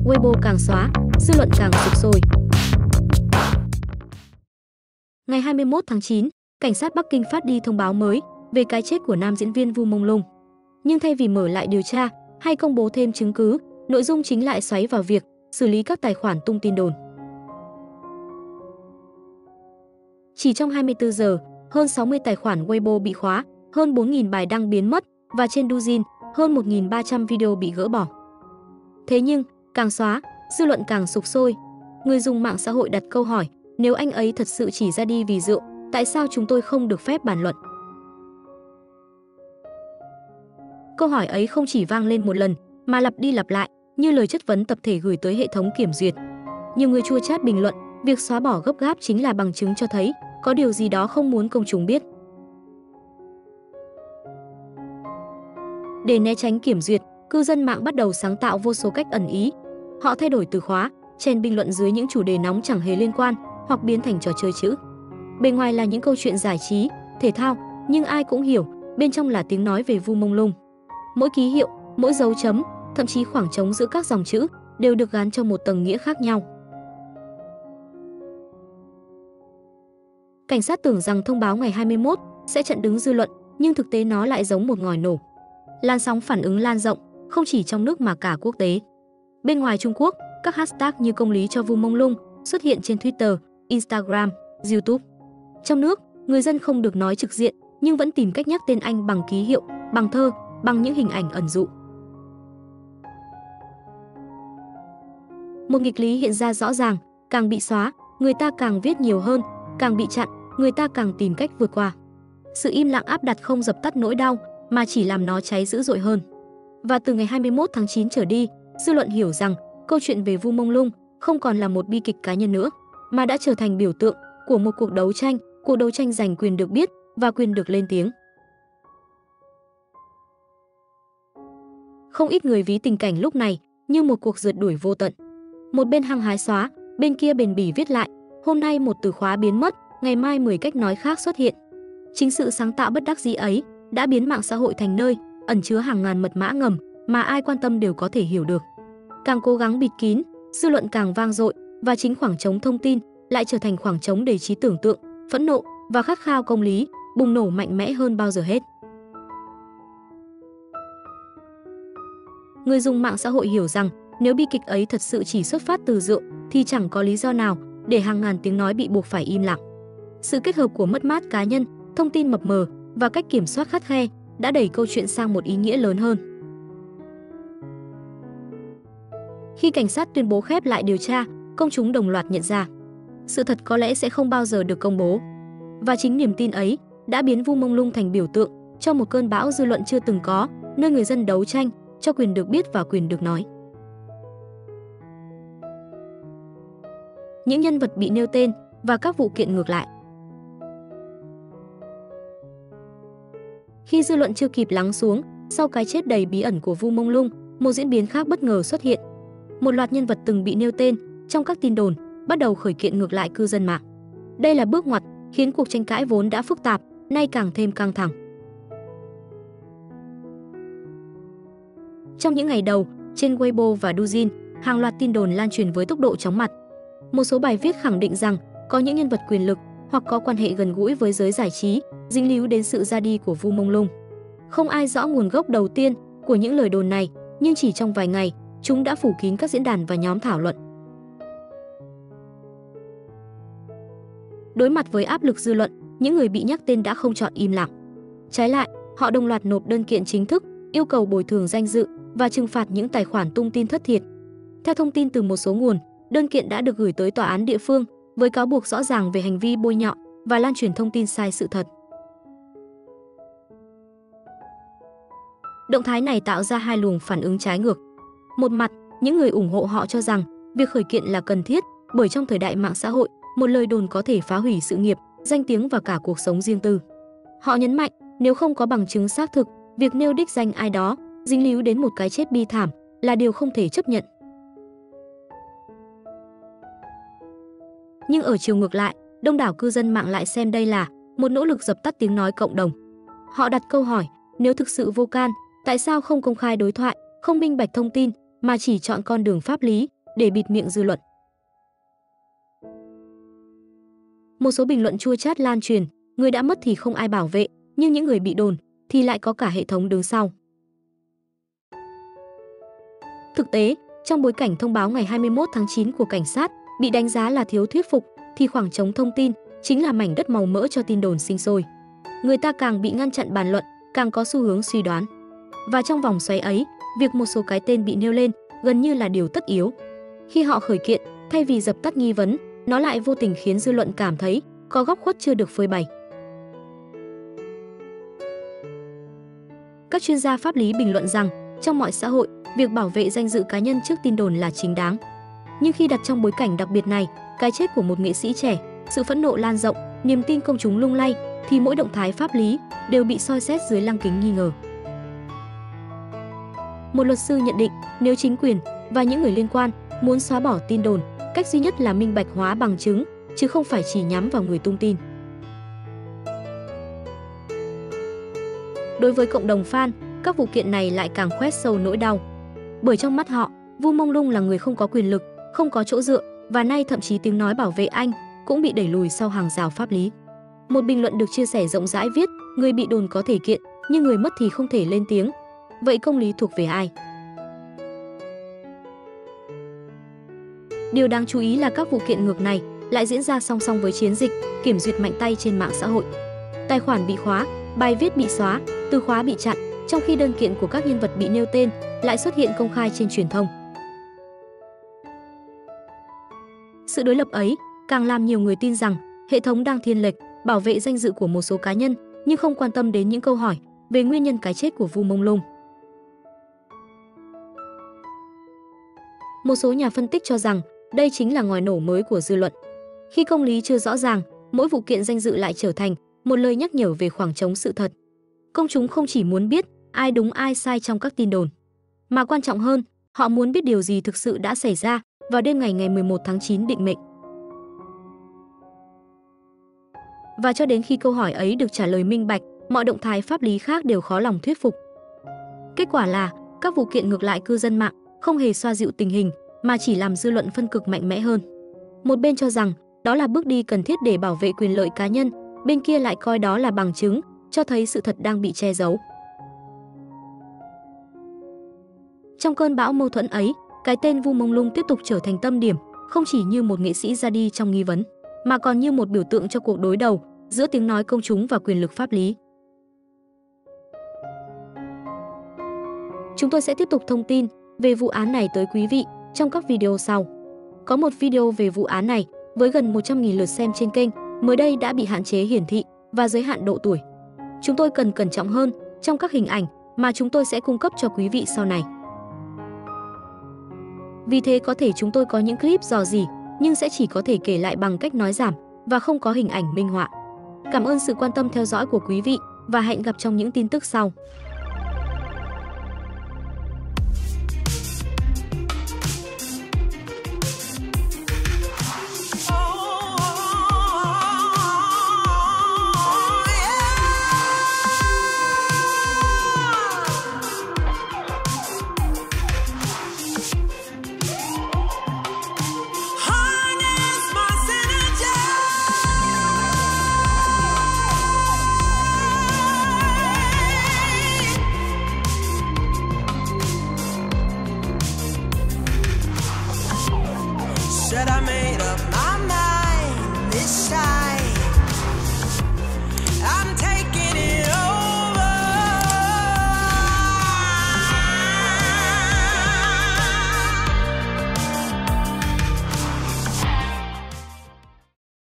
Weibo càng xóa, dư luận càng sục sôi. Ngày 21 tháng 9, cảnh sát Bắc Kinh phát đi thông báo mới về cái chết của nam diễn viên Vu Mông Lung. Nhưng thay vì mở lại điều tra hay công bố thêm chứng cứ, nội dung chính lại xoáy vào việc xử lý các tài khoản tung tin đồn. Chỉ trong 24 giờ, hơn 60 tài khoản Weibo bị khóa, hơn 4.000 bài đăng biến mất và trên Douyin, hơn 1.300 video bị gỡ bỏ. Thế nhưng, càng xóa, dư luận càng sục sôi. Người dùng mạng xã hội đặt câu hỏi, nếu anh ấy thật sự chỉ ra đi vì rượu, tại sao chúng tôi không được phép bàn luận? Câu hỏi ấy không chỉ vang lên một lần, mà lặp đi lặp lại, như lời chất vấn tập thể gửi tới hệ thống kiểm duyệt. Nhiều người chua chát bình luận, việc xóa bỏ gấp gáp chính là bằng chứng cho thấy có điều gì đó không muốn công chúng biết. Để né tránh kiểm duyệt, cư dân mạng bắt đầu sáng tạo vô số cách ẩn ý. Họ thay đổi từ khóa, chèn bình luận dưới những chủ đề nóng chẳng hề liên quan, hoặc biến thành trò chơi chữ. Bề ngoài là những câu chuyện giải trí, thể thao, nhưng ai cũng hiểu, bên trong là tiếng nói về Vu Mông Lung. Mỗi ký hiệu, mỗi dấu chấm, thậm chí khoảng trống giữa các dòng chữ đều được gán cho một tầng nghĩa khác nhau. Cảnh sát tưởng rằng thông báo ngày 21 sẽ chặn đứng dư luận, nhưng thực tế nó lại giống một ngòi nổ. Làn sóng phản ứng lan rộng, không chỉ trong nước mà cả quốc tế. Bên ngoài Trung Quốc, các hashtag như công lý cho Vu Mông Lung xuất hiện trên Twitter, Instagram, YouTube. Trong nước, người dân không được nói trực diện, nhưng vẫn tìm cách nhắc tên anh bằng ký hiệu, bằng thơ, bằng những hình ảnh ẩn dụ. Một nghịch lý hiện ra rõ ràng, càng bị xóa, người ta càng viết nhiều hơn, càng bị chặn, người ta càng tìm cách vượt qua. Sự im lặng áp đặt không dập tắt nỗi đau, mà chỉ làm nó cháy dữ dội hơn. Và từ ngày 21 tháng 9 trở đi, dư luận hiểu rằng câu chuyện về Vu Mông Lung không còn là một bi kịch cá nhân nữa, mà đã trở thành biểu tượng của một cuộc đấu tranh giành quyền được biết và quyền được lên tiếng. Không ít người ví tình cảnh lúc này như một cuộc rượt đuổi vô tận. Một bên hăng hái xóa, bên kia bền bỉ viết lại, hôm nay một từ khóa biến mất, ngày mai 10 cách nói khác xuất hiện. Chính sự sáng tạo bất đắc dĩ ấy đã biến mạng xã hội thành nơi ẩn chứa hàng ngàn mật mã ngầm mà ai quan tâm đều có thể hiểu được. Càng cố gắng bịt kín, dư luận càng vang dội, và chính khoảng trống thông tin lại trở thành khoảng trống đầy trí tưởng tượng, phẫn nộ và khát khao công lý, bùng nổ mạnh mẽ hơn bao giờ hết. Người dùng mạng xã hội hiểu rằng nếu bi kịch ấy thật sự chỉ xuất phát từ rượu thì chẳng có lý do nào để hàng ngàn tiếng nói bị buộc phải im lặng. Sự kết hợp của mất mát cá nhân, thông tin mập mờ và cách kiểm soát khắt khe đã đẩy câu chuyện sang một ý nghĩa lớn hơn. Khi cảnh sát tuyên bố khép lại điều tra, công chúng đồng loạt nhận ra sự thật có lẽ sẽ không bao giờ được công bố. Và chính niềm tin ấy đã biến Vu Mông Lung thành biểu tượng cho một cơn bão dư luận chưa từng có, nơi người dân đấu tranh cho quyền được biết và quyền được nói. Những nhân vật bị nêu tên và các vụ kiện ngược lại. Khi dư luận chưa kịp lắng xuống, sau cái chết đầy bí ẩn của Vu Mông Lung, một diễn biến khác bất ngờ xuất hiện. Một loạt nhân vật từng bị nêu tên trong các tin đồn bắt đầu khởi kiện ngược lại cư dân mạng. Đây là bước ngoặt khiến cuộc tranh cãi vốn đã phức tạp, nay càng thêm căng thẳng. Trong những ngày đầu, trên Weibo và Douyin, hàng loạt tin đồn lan truyền với tốc độ chóng mặt. Một số bài viết khẳng định rằng có những nhân vật quyền lực hoặc có quan hệ gần gũi với giới giải trí dính líu đến sự ra đi của Vu Mông Lung. Không ai rõ nguồn gốc đầu tiên của những lời đồn này, nhưng chỉ trong vài ngày, chúng đã phủ kín các diễn đàn và nhóm thảo luận. Đối mặt với áp lực dư luận, những người bị nhắc tên đã không chọn im lặng. Trái lại, họ đồng loạt nộp đơn kiện chính thức, yêu cầu bồi thường danh dự và trừng phạt những tài khoản tung tin thất thiệt. Theo thông tin từ một số nguồn, đơn kiện đã được gửi tới tòa án địa phương với cáo buộc rõ ràng về hành vi bôi nhọ và lan truyền thông tin sai sự thật. Động thái này tạo ra hai luồng phản ứng trái ngược. Một mặt, những người ủng hộ họ cho rằng việc khởi kiện là cần thiết, bởi trong thời đại mạng xã hội, một lời đồn có thể phá hủy sự nghiệp, danh tiếng và cả cuộc sống riêng tư. Họ nhấn mạnh, nếu không có bằng chứng xác thực, việc nêu đích danh ai đó dính líu đến một cái chết bi thảm là điều không thể chấp nhận. Nhưng ở chiều ngược lại, đông đảo cư dân mạng lại xem đây là một nỗ lực dập tắt tiếng nói cộng đồng. Họ đặt câu hỏi, nếu thực sự vô can, tại sao không công khai đối thoại, không minh bạch thông tin, mà chỉ chọn con đường pháp lý, để bịt miệng dư luận. Một số bình luận chua chát lan truyền, người đã mất thì không ai bảo vệ, nhưng những người bị đồn thì lại có cả hệ thống đứng sau. Thực tế, trong bối cảnh thông báo ngày 21 tháng 9 của cảnh sát bị đánh giá là thiếu thuyết phục, thì khoảng trống thông tin chính là mảnh đất màu mỡ cho tin đồn sinh sôi. Người ta càng bị ngăn chặn bàn luận, càng có xu hướng suy đoán. Và trong vòng xoáy ấy, việc một số cái tên bị nêu lên gần như là điều tất yếu. Khi họ khởi kiện, thay vì dập tắt nghi vấn, nó lại vô tình khiến dư luận cảm thấy có góc khuất chưa được phơi bày. Các chuyên gia pháp lý bình luận rằng, trong mọi xã hội, việc bảo vệ danh dự cá nhân trước tin đồn là chính đáng. Nhưng khi đặt trong bối cảnh đặc biệt này, cái chết của một nghệ sĩ trẻ, sự phẫn nộ lan rộng, niềm tin công chúng lung lay, thì mỗi động thái pháp lý đều bị soi xét dưới lăng kính nghi ngờ. Một luật sư nhận định, nếu chính quyền và những người liên quan muốn xóa bỏ tin đồn, cách duy nhất là minh bạch hóa bằng chứng, chứ không phải chỉ nhắm vào người tung tin. Đối với cộng đồng fan, các vụ kiện này lại càng khoét sâu nỗi đau. Bởi trong mắt họ, Vu Mông Lung là người không có quyền lực, không có chỗ dựa, và nay thậm chí tiếng nói bảo vệ anh cũng bị đẩy lùi sau hàng rào pháp lý. Một bình luận được chia sẻ rộng rãi viết, người bị đồn có thể kiện, nhưng người mất thì không thể lên tiếng. Vậy công lý thuộc về ai? Điều đáng chú ý là các vụ kiện ngược này lại diễn ra song song với chiến dịch kiểm duyệt mạnh tay trên mạng xã hội. Tài khoản bị khóa, bài viết bị xóa, từ khóa bị chặn, trong khi đơn kiện của các nhân vật bị nêu tên lại xuất hiện công khai trên truyền thông. Sự đối lập ấy càng làm nhiều người tin rằng hệ thống đang thiên lệch, bảo vệ danh dự của một số cá nhân, nhưng không quan tâm đến những câu hỏi về nguyên nhân cái chết của Vu Mông Lung. Một số nhà phân tích cho rằng đây chính là ngòi nổ mới của dư luận. Khi công lý chưa rõ ràng, mỗi vụ kiện danh dự lại trở thành một lời nhắc nhở về khoảng trống sự thật. Công chúng không chỉ muốn biết ai đúng ai sai trong các tin đồn, mà quan trọng hơn, họ muốn biết điều gì thực sự đã xảy ra vào đêm ngày 11 tháng 9 định mệnh. Và cho đến khi câu hỏi ấy được trả lời minh bạch, mọi động thái pháp lý khác đều khó lòng thuyết phục. Kết quả là, các vụ kiện ngược lại cư dân mạng không hề xoa dịu tình hình, mà chỉ làm dư luận phân cực mạnh mẽ hơn. Một bên cho rằng đó là bước đi cần thiết để bảo vệ quyền lợi cá nhân, bên kia lại coi đó là bằng chứng, cho thấy sự thật đang bị che giấu. Trong cơn bão mâu thuẫn ấy, cái tên Vu Mông Lung tiếp tục trở thành tâm điểm, không chỉ như một nghệ sĩ ra đi trong nghi vấn, mà còn như một biểu tượng cho cuộc đối đầu giữa tiếng nói công chúng và quyền lực pháp lý. Chúng tôi sẽ tiếp tục thông tin về vụ án này tới quý vị trong các video sau. Có một video về vụ án này với gần 100.000 lượt xem trên kênh mới đây đã bị hạn chế hiển thị và giới hạn độ tuổi. Chúng tôi cần cẩn trọng hơn trong các hình ảnh mà chúng tôi sẽ cung cấp cho quý vị sau này. Vì thế có thể chúng tôi có những clip rò rỉ, nhưng sẽ chỉ có thể kể lại bằng cách nói giảm và không có hình ảnh minh họa. Cảm ơn sự quan tâm theo dõi của quý vị và hẹn gặp trong những tin tức sau. Said I made up my